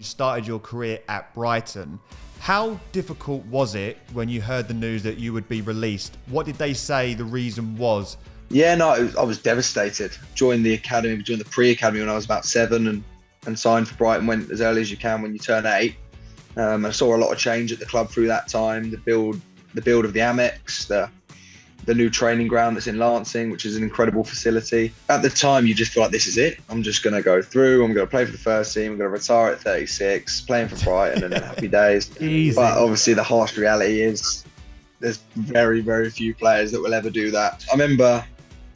You started your career at Brighton. How difficult was it when you heard the news that you would be released? What did they say the reason was? Yeah, no, I was devastated. Joined the academy, joined the pre-academy when I was about 7 and signed for Brighton. Went as early as you can when you turn 8. I saw a lot of change at the club through that time. The build of the Amex, the new training ground that's in Lancing, which is an incredible facility. At the time, you just feel like this is it. I'm just going to go through. I'm going to play for the first team. I'm going to retire at 36, playing for Brighton, and then happy days. Easy. But obviously, the harsh reality is there's very, very few players that will ever do that. I remember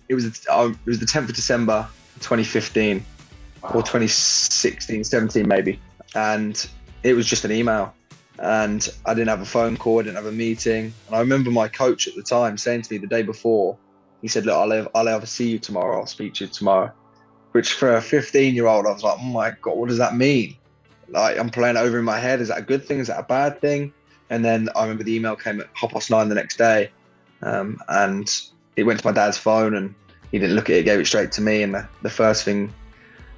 it was the 10th of December, 2015, or 2016, 17 maybe, and it was just an email. And I didn't have a phone call, I didn't have a meeting. And I remember my coach at the time saying to me the day before, he said, look, I'll either see you tomorrow, I'll speak to you tomorrow. Which for a 15-year-old, I was like, oh my God, what does that mean? Like, I'm playing it over in my head. Is that a good thing? Is that a bad thing? And then I remember the email came at 9:30 the next day. And it went to my dad's phone and he didn't look at it, gave it straight to me. And the first thing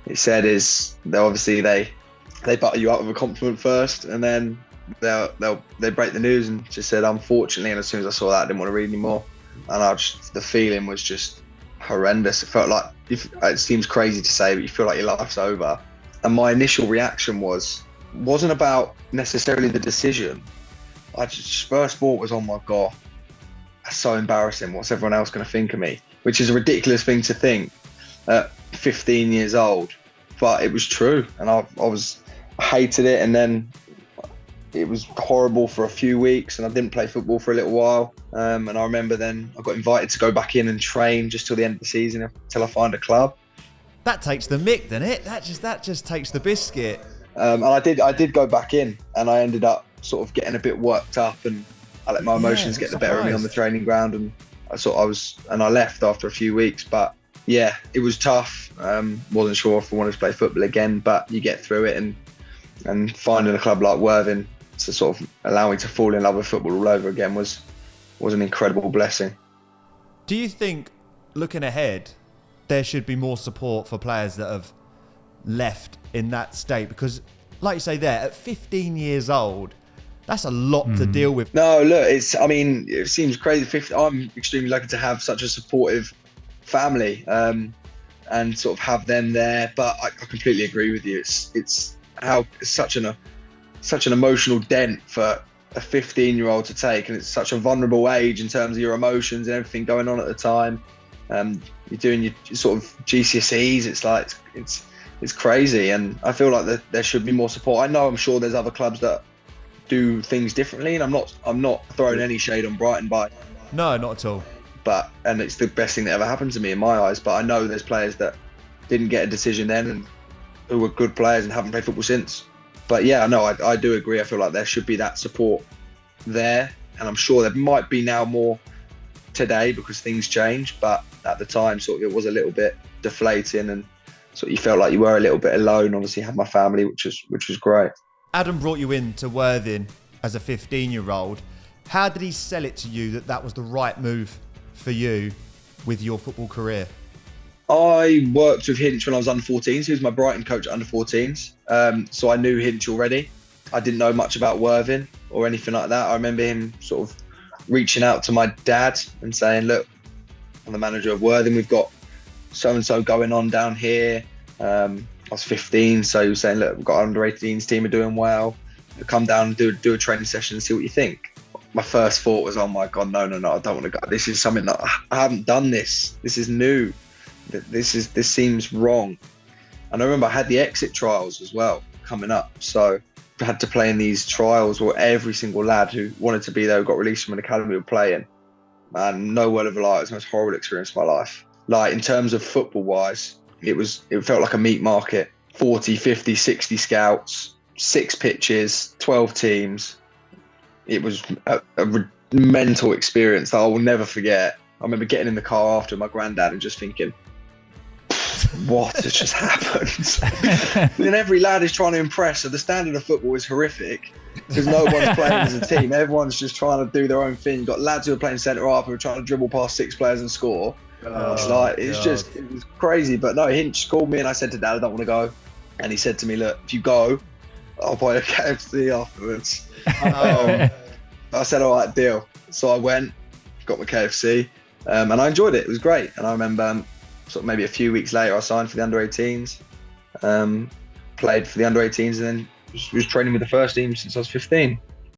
it said is, they butter you up with a compliment first, and then they break the news, and just said unfortunately. And as soon as I saw that, I didn't want to read anymore. And the feeling was just horrendous. It felt like, it seems crazy to say, but you feel like your life's over. And my initial reaction wasn't about necessarily the decision. I just first thought was, oh my God, that's so embarrassing. What's everyone else going to think of me? Which is a ridiculous thing to think at 15 years old, but it was true. And I hated it. And then it was horrible for a few weeks, and I didn't play football for a little while. And I remember then I got invited to go back in and train just till the end of the season, until I find a club. That takes the mick, doesn't it? That just takes the biscuit. And I did go back in, and I ended up sort of getting a bit worked up, and I let my emotions get the better of me on the training ground, and I left after a few weeks. But yeah, it was tough. Wasn't sure if I wanted to play football again, but you get through it, and finding a club like Worthing to sort of allow me to fall in love with football all over again was an incredible blessing. Do you think, looking ahead, there should be more support for players that have left in that state? Because, like you say there, at 15 years old, that's a lot to deal with. No, look, it seems crazy. I'm extremely lucky to have such a supportive family, and sort of have them there. But I completely agree with you. It's such an emotional dent for a 15-year-old to take, and it's such a vulnerable age in terms of your emotions and everything going on at the time. You're doing your sort of GCSEs. It's like it's crazy, and I feel like there should be more support. I'm sure there's other clubs that do things differently, and I'm not throwing any shade on Brighton by. No, not at all. And it's the best thing that ever happened to me in my eyes. But I know there's players that didn't get a decision then, and who were good players and haven't played football since. But yeah, no, I do agree. I feel like there should be that support there, and I'm sure there might be now more today because things change. But at the time, sort of, it was a little bit deflating, and sort of you felt like you were a little bit alone. Obviously, had my family, which was great. Adam brought you in to Worthing as a 15-year-old. How did he sell it to you that was the right move for you with your football career? I worked with Hinch when I was under 14s. He was my Brighton coach at under 14s. So I knew Hinch already. I didn't know much about Worthing or anything like that. I remember him sort of reaching out to my dad and saying, look, I'm the manager of Worthing. We've got so-and-so going on down here. I was 15, so he was saying, look, we've got our under 18s team are doing well. Come down and do a training session and see what you think. My first thought was, oh my God, no, I don't want to go. This is something that I haven't done this. This is new. This seems wrong. And I remember I had the exit trials as well coming up. So I had to play in these trials where every single lad who wanted to be there, who got released from an academy, would play in. And no word of a lie, it was the most horrible experience of my life. Like, in terms of football wise, it felt like a meat market. 40, 50, 60 scouts, 6 pitches, 12 teams. It was a mental experience that I will never forget. I remember getting in the car after my granddad and just thinking, what has just happened? And every lad is trying to impress, so the standard of football is horrific because no one's playing as a team. Everyone's just trying to do their own thing. You've got lads who are playing centre half who are trying to dribble past 6 players and score. It was crazy. But no, Hinch called me and I said to Dad, I don't want to go. And he said to me, look, if you go, I'll buy a KFC afterwards. Oh. I said, all right, deal. So I went, got my KFC, and I enjoyed it. It was great. And I remember sort of maybe a few weeks later, I signed for the under-18s, played for the under-18s, and then was training with the first team since I was 15.